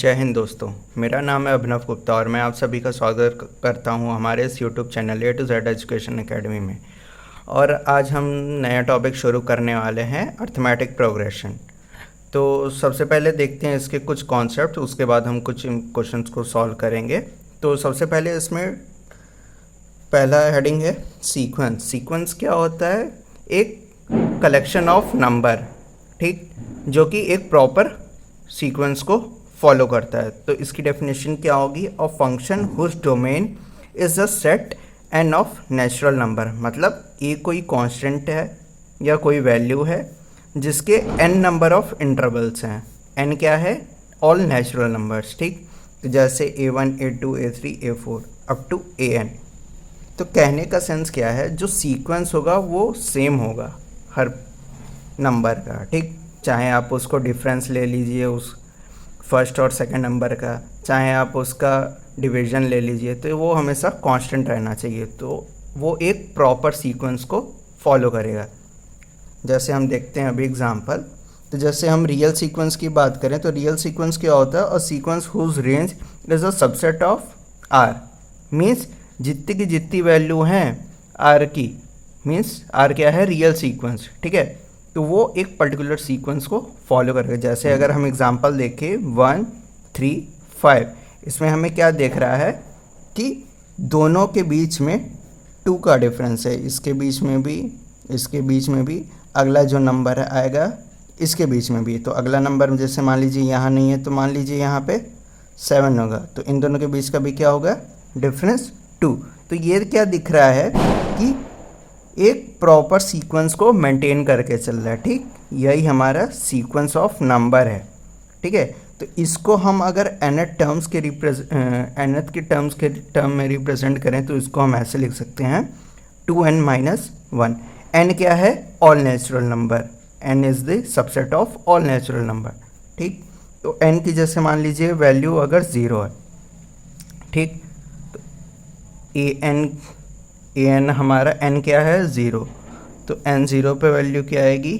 जय हिंद दोस्तों। मेरा नाम है अभिनव गुप्ता और मैं आप सभी का स्वागत करता हूं हमारे इस YouTube channel A to Z education academy में। और आज हम नया टॉपिक शुरू करने वाले हैं, अर्थमेटिक प्रोग्रेशन। तो सबसे पहले देखते हैं इसके कुछ कॉन्सेप्ट, उसके बाद हम कुछ क्वेश्चंस को सॉल्व करेंगे। तो सबसे पहले इसमें पहला हेडिंग है सीक्वेंस। सीक्वेंस क्या होता है? एक कलेक्शन ऑफ नंबर, ठीक, जो कि एक प्रॉपर सीक्वेंस को फॉलो करता है। तो इसकी डेफिनेशन क्या होगी? A function whose domain is a set N of natural number. मतलब ये कोई कांस्टेंट है या कोई वैल्यू है जिसके n नंबर ऑफ इंटरवल्स हैं। n क्या है? ऑल नेचुरल नंबर्स, ठीक। तो जैसे a1 a2 a3 a4 up to an। तो कहने का सेंस क्या है? जो सीक्वेंस होगा वो सेम होगा हर नंबर का, ठीक। चाहे आप उसको डिफरेंस ले लीजिए उस फर्स्ट और सेकंड नंबर का, चाहे आप उसका डिवीजन ले लीजिए, तो वो हमेशा कांस्टेंट रहना चाहिए। तो वो एक प्रॉपर सीक्वेंस को फॉलो करेगा। जैसे हम देखते हैं अभी एग्जांपल। तो जैसे हम रियल सीक्वेंस की बात करें तो रियल सीक्वेंस क्या होता है? A sequence whose range is a subset of R. Means जितनी की जितनी वैल्यू हैं आर की, मीन्स आर क्या है? रियल सीक्वेंस, ठीक है। तो वो एक पर्टिकुलर सीक्वेंस को फॉलो करेगा। जैसे अगर हम एग्जांपल देखें 1 3 5, इसमें हमें क्या देख रहा है कि दोनों के बीच में 2 का डिफरेंस है। इसके बीच में भी, इसके बीच में भी, अगला जो नंबर आएगा इसके बीच में भी। तो अगला नंबर जैसे मान लीजिए यहाँ नहीं है, तो मान लीजिए यहाँ पे 7 होगा। तो इन दोनों के बीच का भी क्या होगा? डिफरेंस 2। तो ये क्या दिख रहा है कि एक प्रॉपर सीक्वेंस को मेंटेन करके चल रहा है, ठीक। यही हमारा सीक्वेंस ऑफ नंबर है, ठीक है। तो इसको हम अगर nth टर्म में रिप्रेजेंट करें तो इसको हम ऐसे लिख सकते हैं 2n-1। n क्या है? All natural number. n is the subset of all natural number, ठीक। तो n की जैसे मान लीजिए वैल्यू अगर 0 है, ठीक, तो an हमारा n क्या है? 0। तो n 0 पे वैल्यू क्या आएगी?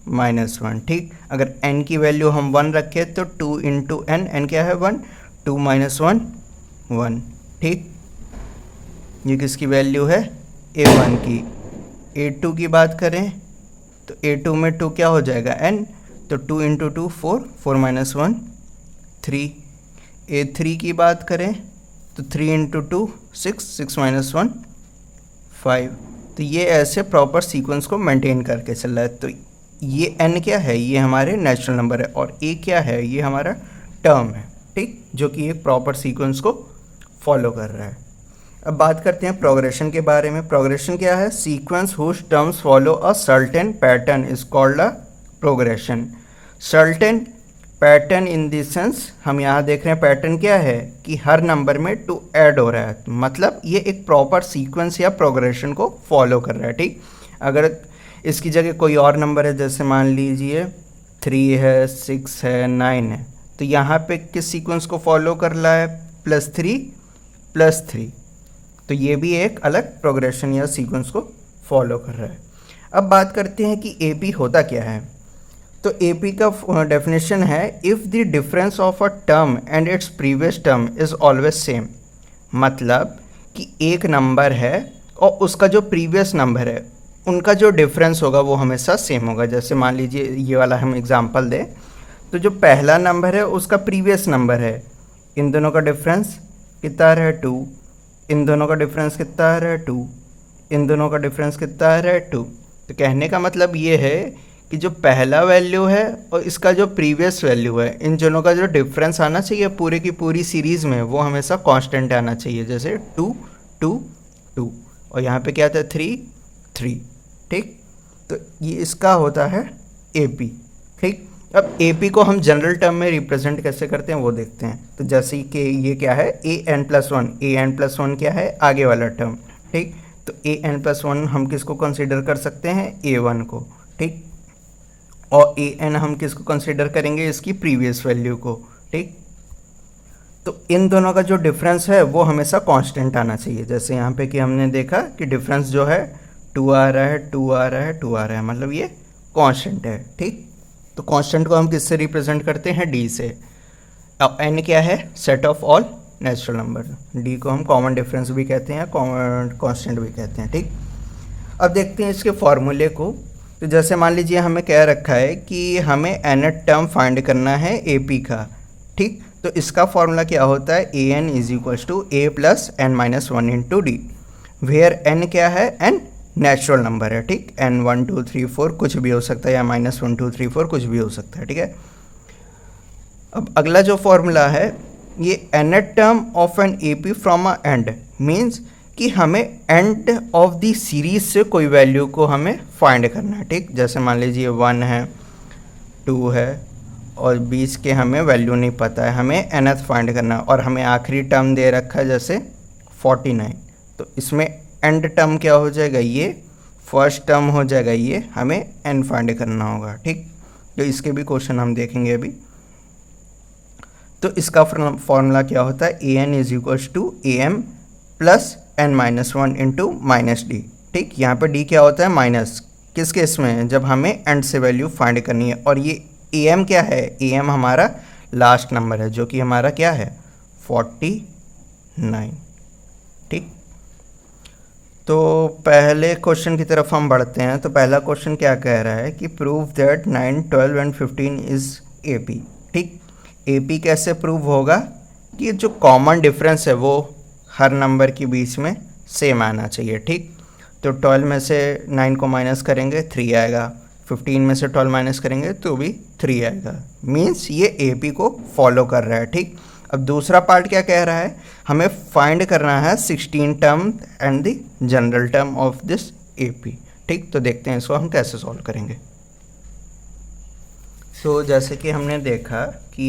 -1, ठीक। अगर n की वैल्यू हम 1 रखें तो 2 इंटू n क्या है? 1, 2 - 1 1, ठीक। ये किसकी वैल्यू है? a1 की। a2 की बात करें तो a2 में 2 क्या हो जाएगा? n। तो 2 इंटू 2 4, 4 - 1 3। a3 की बात करें तो 3 इंटू 2 6, 6 - 1 5। तो ये ऐसे प्रॉपर सीक्वेंस को मेंटेन करके चल रहा है। तो ये n क्या है? ये हमारे नेचुरल नंबर है। और a क्या है? ये हमारा टर्म है, ठीक, जो कि एक प्रॉपर सीक्वेंस को फॉलो कर रहा है। अब बात करते हैं प्रोग्रेशन के बारे में। प्रोग्रेशन क्या है? Sequence whose terms follow a certain pattern is called a progression. Certain pattern in the sense, हम यहाँ देख रहे हैं पैटर्न क्या है कि हर नंबर में 2 ऐड हो रहा है। मतलब ये एक प्रॉपर सीक्वेंस या प्रोग्रेशन को फॉलो कर रहा है, ठीक। अगर इसकी जगह कोई और नंबर है, जैसे मान लीजिए 3 है, 6 है, 9 है, तो यहाँ पे किस सीक्वेंस को फॉलो कर रहा है? +3 +3। तो ये भी एक अलग प्रोग्रेशन या सीक्वेंस को फॉलो कर रहा है। अब बात करते हैं कि ए पी होता क्या है। तो ए पी का डेफिनेशन है if the difference of a term and its previous term is always same. मतलब कि एक नंबर है और उसका जो प्रीवियस नंबर है उनका जो डिफरेंस होगा वो हमेशा सेम होगा। जैसे मान लीजिए ये वाला हम एग्जांपल दें तो जो पहला नंबर है उसका प्रीवियस नंबर है, इन दोनों का डिफरेंस कितना आ रहा है? 2। इन दोनों का डिफरेंस कितना आ रहा है? 2। इन दोनों का डिफरेंस कितना आ रहा है? 2। तो कहने का मतलब ये है कि जो पहला वैल्यू है और इसका जो प्रीवियस वैल्यू है, इन दोनों का जो डिफरेंस आना चाहिए पूरे की पूरी सीरीज़ में, वो हमेशा कांस्टेंट आना चाहिए। जैसे 2 2 2 और यहाँ पे क्या था? 3 3, ठीक। तो ये इसका होता है ए पी, ठीक। अब ए पी को हम जनरल टर्म में रिप्रेजेंट कैसे करते हैं वो देखते हैं। तो जैसे कि ये क्या है? an+1। an+1 क्या है? आगे वाला टर्म, ठीक। तो an+1 हम किसको कंसिडर कर सकते हैं? a1 को, ठीक। और an हम किसको कंसिडर करेंगे? इसकी प्रीवियस वैल्यू को, ठीक। तो इन दोनों का जो डिफरेंस है वो हमेशा कांस्टेंट आना चाहिए। जैसे यहाँ पे कि हमने देखा कि डिफरेंस जो है 2 आ रहा है, 2 आ रहा है, 2 आ रहा है, मतलब ये कांस्टेंट है, ठीक। तो कांस्टेंट को हम किससे रिप्रेजेंट करते हैं? डी से। अब एन क्या है, set of all natural number, D को हम कॉमन डिफरेंस भी कहते हैं, कांस्टेंट भी कहते हैं, ठीक। अब देखते हैं इसके फॉर्मूले को। तो जैसे मान लीजिए हमें कह रखा है कि हमें nth टर्म फाइंड करना है AP का, ठीक। तो इसका फॉर्मूला क्या होता है, an is equals to a plus n minus 1 into D, where n क्या है, n नेचुरल नंबर है, ठीक। n 1 2 3 4 कुछ भी हो सकता है, या माइनस 1 2 3 4 कुछ भी हो सकता है, ठीक है। अब अगला जो फॉर्मूला है, ये nth term of an AP from a end, means कि हमें एंड ऑफ द सीरीज से कोई वैल्यू को हमें फाइंड करना है, ठीक। जैसे मान लीजिए 1 है, 2 है और 20 के हमें वैल्यू नहीं पता है, हमें nth फाइंड करना है, और हमें आखिरी टर्म दे रखा है जैसे 49, तो इसमें एंड टर्म क्या हो जाएगा, ये फर्स्ट टर्म हो जाएगा, ये हमें n फाइंड करना होगा, ठीक। तो इसके भी क्वेश्चन हम देखेंगे अभी। तो इसका फॉर्मूला क्या होता है, an is equals to am plus n minus 1 into minus D, ठीक। यहाँ पे d क्या होता है, माइनस, किस केस में, जब हमें एंड से वैल्यू फाइंड करनी है, और ये am क्या है, am हमारा लास्ट नंबर है जो कि हमारा क्या है, 49, ठीक। तो पहले क्वेश्चन की तरफ हम बढ़ते हैं। तो पहला क्वेश्चन क्या कह रहा है कि prove that 9, 12 and 15 is AP, ठीक। AP कैसे प्रूव होगा कि जो कॉमन डिफरेंस है वो हर नंबर के बीच में सेम आना चाहिए, ठीक। तो 12 में से 9 को माइनस करेंगे 3 आएगा, 15 में से 12 माइनस करेंगे तो भी 3 आएगा, मीन्स ये AP को फॉलो कर रहा है, ठीक। अब दूसरा पार्ट क्या कह रहा है, हमें फाइंड करना है 16 term and the general term of this AP, ठीक। तो देखते हैं इसको हम कैसे सॉल्व करेंगे। तो जैसे कि हमने देखा कि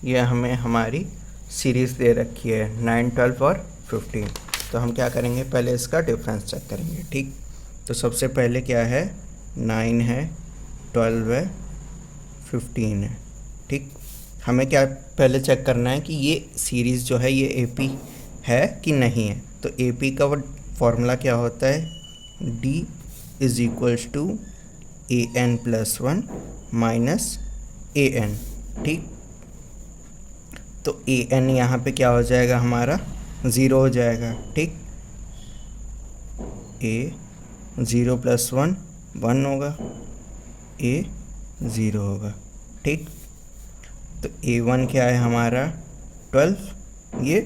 ये हमें हमारी सीरीज़ दे रखी है 9, 12 और 15। तो हम क्या करेंगे, पहले इसका डिफरेंस चेक करेंगे, ठीक। तो सबसे पहले क्या है, 9 है, 12 है, 15 है, ठीक। हमें क्या पहले चेक करना है कि ये सीरीज़ जो है ये AP है कि नहीं है। तो AP का फॉर्मूला क्या होता है, D is equals to an plus 1 minus an, ठीक। तो an यहाँ पे क्या हो जाएगा, हमारा 0 हो जाएगा, ठीक। a 0 प्लस 1 1 होगा, a 0 होगा, ठीक। तो a1 क्या है हमारा 12, ये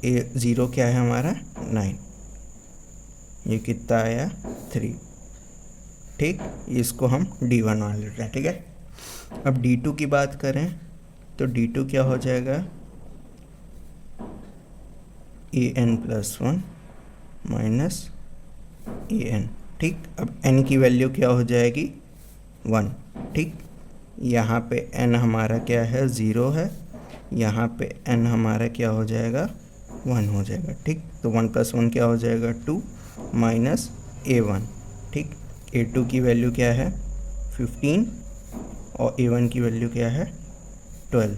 a0 क्या है हमारा 9, ये कितना आया 3, ठीक। इसको हम D1 मान लेते हैं, ठीक है। अब D2 की बात करें तो D2 क्या हो जाएगा, an प्लस 1 माइनस an, ठीक। अब n की वैल्यू क्या हो जाएगी 1, ठीक। यहाँ पे n हमारा क्या है 0 है, यहाँ पे n हमारा क्या हो जाएगा 1 हो जाएगा, ठीक। तो 1 प्लस 1 क्या हो जाएगा 2 माइनस a1, ठीक। a2 की वैल्यू क्या है 15 और a1 की वैल्यू क्या है 12,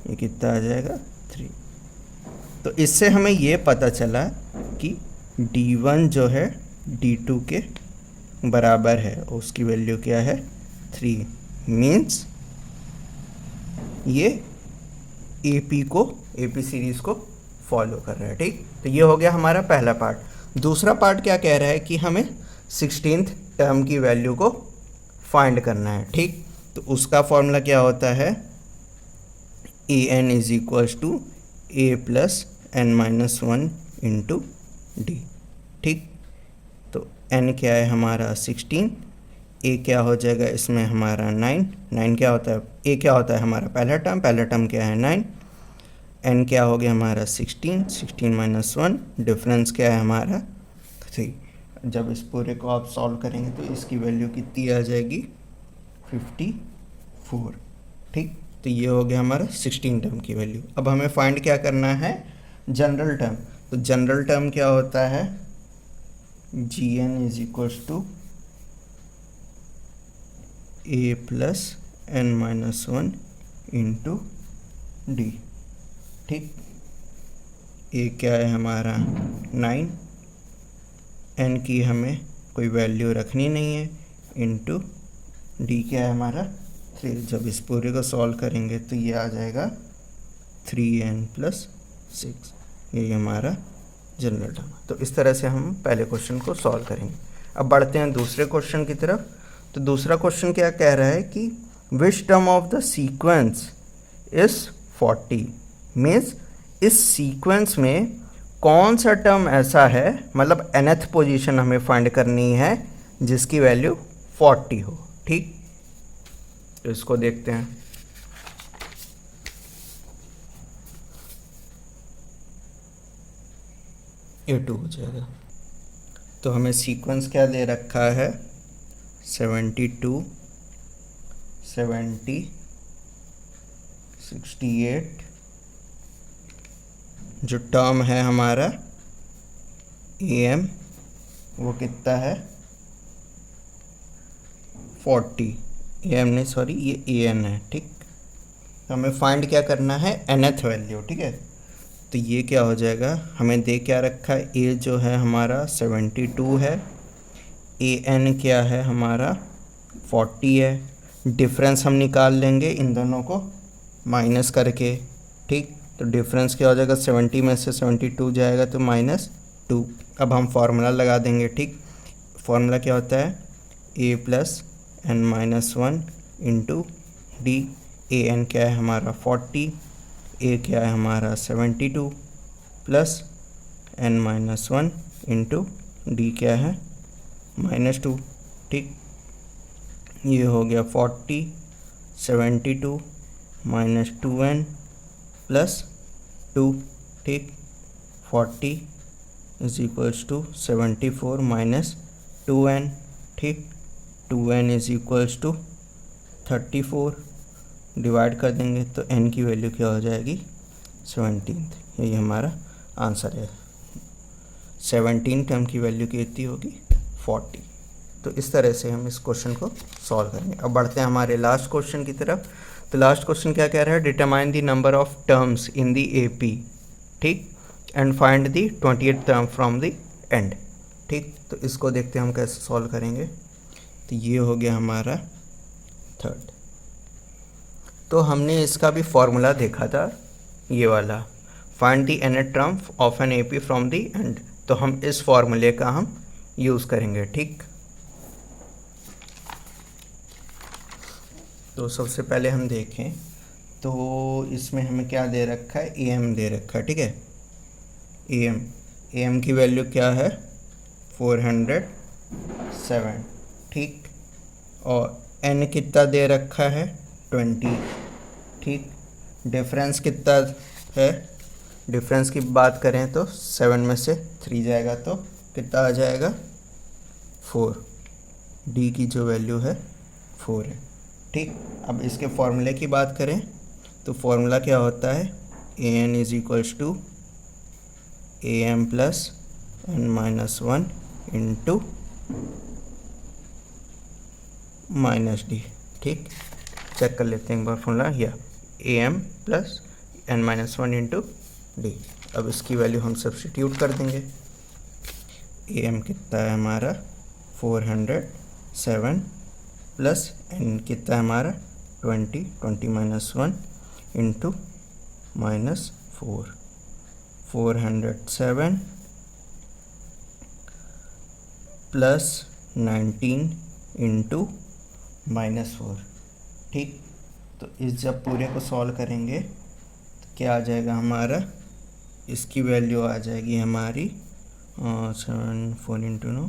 ये कितना आ जाएगा 3। तो इससे हमें ये पता चला कि D1 जो है D2 के बराबर है, उसकी वैल्यू क्या है 3, मीन्स ये AP सीरीज़ को फॉलो कर रहा है, ठीक। तो ये हो गया हमारा पहला पार्ट। दूसरा पार्ट क्या कह रहा है कि हमें 16th टर्म की वैल्यू को फाइंड करना है, ठीक। तो उसका फॉर्मूला क्या होता है, an is equals to a plus n minus 1 into D, ठीक। तो n क्या है हमारा 16, a क्या हो जाएगा इसमें हमारा 9 क्या होता है, a क्या होता है हमारा पहला टर्म क्या है 9, n क्या हो गया हमारा 16 माइनस 1, डिफरेंस क्या है हमारा 3। जब इस पूरे को आप सॉल्व करेंगे तो इसकी वैल्यू कितनी आ जाएगी 54, ठीक। तो ये हो गया हमारा 16 टर्म की वैल्यू। अब हमें फाइंड क्या करना है, जनरल टर्म। तो जनरल टर्म क्या होता है, gn is equals to a plus n minus 1 into D, ठीक। a क्या है हमारा 9, n की हमें कोई वैल्यू रखनी नहीं है, इंटू डी क्या है हमारा फिर जब इस पूरे को सॉल्व करेंगे तो ये आ जाएगा 3n+6, यही हमारा जनरल टर्म। तो इस तरह से हम पहले क्वेश्चन को सॉल्व करेंगे। अब बढ़ते हैं दूसरे क्वेश्चन की तरफ। तो दूसरा क्वेश्चन क्या कह रहा है कि which term of the sequence is 40, means इस सीक्वेंस में कौन सा टर्म ऐसा है, मतलब nth पोजीशन हमें फाइंड करनी है जिसकी वैल्यू 40 हो। ठीक, तो इसको देखते हैं। ये 2 हो जाएगा। तो हमें सीक्वेंस क्या दे रखा है, 72, 70, 68। जो टर्म है हमारा am वो कितना है 40, am नहीं सॉरी ये an है। ठीक, तो हमें फाइंड क्या करना है, nth वैल्यू। ठीक है, तो ये क्या हो जाएगा, हमें दे क्या रखा है, a जो है हमारा 72 है, an क्या है हमारा 40 है। डिफरेंस हम निकाल लेंगे इन दोनों को माइनस करके। ठीक, तो डिफरेंस क्या हो जाएगा, 70 में से 72 जाएगा तो -2। अब हम फार्मूला लगा देंगे। ठीक, फार्मूला क्या होता है, a+n-1 इंटू डी। an क्या है हमारा 40, a क्या है हमारा 72 प्लस n-1 इंटू डी क्या है -2। ठीक, ये हो गया 40, 72 -2n प्लस 2। ठीक, 40 इज इक्वल्स टू 74 -2n। ठीक, 2n is equals to 34। Divide कर देंगे तो n की वैल्यू क्या हो जाएगी 17। यही हमारा आंसर है। 17 टर्म की वैल्यू कितनी होगी 40। तो इस तरह से हम इस क्वेश्चन को सॉल्व करेंगे। अब बढ़ते हैं हमारे लास्ट क्वेश्चन की तरफ। तो लास्ट क्वेश्चन क्या कह रहा है, determine the number of terms in the AP। ठीक, and find the 28th term from the and. ठीक, तो इसको देखते हैं हम कैसे सॉल्व करेंगे। तो ये हो गया हमारा थर्ड। तो हमने इसका भी फॉर्मूला देखा था, ये वाला, find the nth term of an AP from the end. तो हम इस फॉर्मूले का हम यूज़ करेंगे। ठीक, तो सबसे पहले हम देखें तो इसमें हमें क्या दे रखा है, am दे रखा है। ठीक है, am की वैल्यू क्या है 407। ठीक, और n कितना दे रखा है 20। ठीक, डिफरेंस कितना है, डिफरेंस की बात करें तो 7 में से 3 जाएगा तो कितना आ जाएगा 4। डी की जो वैल्यू है 4 है। ठीक, अब इसके फॉर्मूले की बात करें तो फॉर्मूला क्या होता है, an is equals to am plus n-1 into -d। ठीक, चेक कर लेते हैं एक बार फॉर्मूला, या am plus n-1 into D. अब इसकी वैल्यू हम सब्स्टिट्यूट कर देंगे। am कितना है हमारा 407 प्लस n कितना है हमारा 20 -1 इंटू -4। 407 plus 19 into -4। ठीक, तो इस जब पूरे को सॉल्व करेंगे तो क्या आ जाएगा हमारा, इसकी वैल्यू आ जाएगी हमारी 7 4 इंटू 9,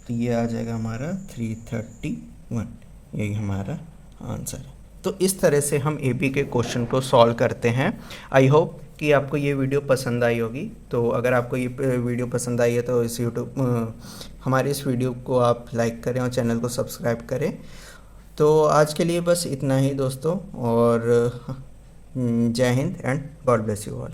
तो ये आ जाएगा हमारा 331। यही हमारा आंसर है। तो इस तरह से हम AP के क्वेश्चन को सॉल्व करते हैं। आई होप कि आपको ये वीडियो पसंद आई होगी। तो अगर आपको ये वीडियो पसंद आई है तो इस हमारे इस वीडियो को आप लाइक करें और चैनल को सब्सक्राइब करें। तो आज के लिए बस इतना ही दोस्तों, और जय Hind and God bless you all.